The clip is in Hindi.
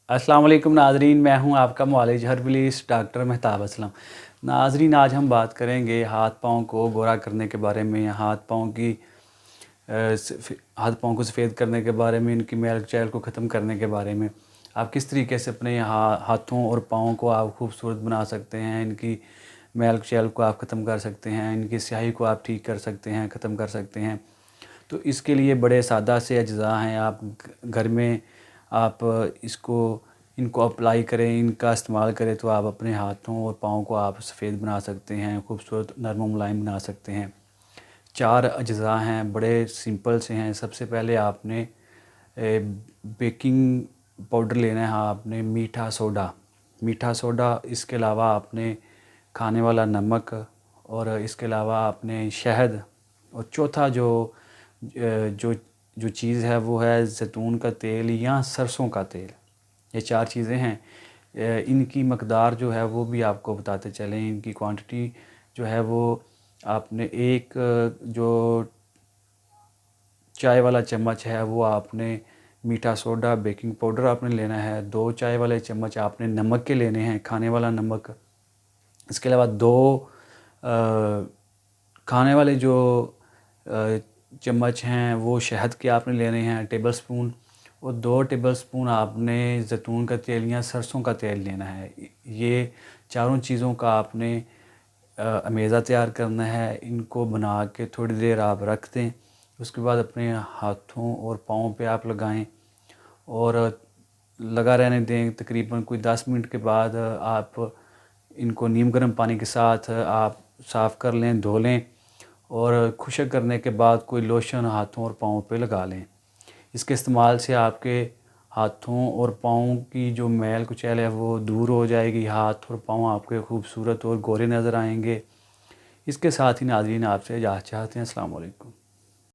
अस्सलाम वालेकुम नाज़रीन, मैं हूं आपका मुआलिज हर्बलिस्ट डॉक्टर मेहताब असलम। नाज़रीन, आज हम बात करेंगे हाथ पाँव को गोरा करने के बारे में, हाथ पाँव को सफ़ेद करने के बारे में, इनकी मैल कुचैल को ख़त्म करने के बारे में। आप किस तरीके से अपने हाथों और पाँव को आप खूबसूरत बना सकते हैं, इनकी मैल कुचैल को आप ख़त्म कर सकते हैं, इनकी स्याही को आप ठीक कर सकते हैं, ख़त्म कर सकते हैं। तो इसके लिए बड़े सादा से अज्ज़ा हैं। आप घर में आप इनको अप्लाई करें, इनका इस्तेमाल करें तो आप अपने हाथों और पाँव को आप सफ़ेद बना सकते हैं, खूबसूरत नरम व मुलायम बना सकते हैं। 4 अज्ज़ा हैं, बड़े सिंपल से हैं। सबसे पहले आपने बेकिंग पाउडर लेना है, आपने मीठा सोडा, इसके अलावा आपने खाने वाला नमक, और इसके अलावा आपने शहद, और चौथा जो जो चीज़ है वो है ज़ैतून का तेल या सरसों का तेल। ये 4 चीज़ें हैं। इनकी मकदार जो है वो भी आपको बताते चलें। इनकी क्वांटिटी जो है वो आपने एक जो चाय वाला चम्मच है वो आपने मीठा सोडा बेकिंग पाउडर आपने लेना है। 2 चाय वाले चम्मच आपने नमक के लेने हैं, खाने वाला नमक। इसके अलावा 2 खाने वाले जो चम्मच हैं वो शहद के आपने लेने हैं, टेबल स्पून। और 2 टेबल स्पून आपने ज़ैतून का तेल या सरसों का तेल लेना है। ये चारों चीज़ों का आपने अमेज़ा तैयार करना है। इनको बना के थोड़ी देर आप रख दें। उसके बाद अपने हाथों और पाँव पे आप लगाएं और लगा रहने दें। तकरीबन कोई 10 मिनट के बाद आप इनको नीम गर्म पानी के साथ आप साफ़ कर लें, धो लें, और खुश्क करने के बाद कोई लोशन हाथों और पाँव पे लगा लें। इसके इस्तेमाल से आपके हाथों और पाँव की जो मैल कुचैल है वो दूर हो जाएगी। हाथ और पाँव आपके खूबसूरत और गोरे नज़र आएंगे। इसके साथ ही नाज़रीन आपसे इजाज़त चाहते हैं। अस्सलाम वालेकुम।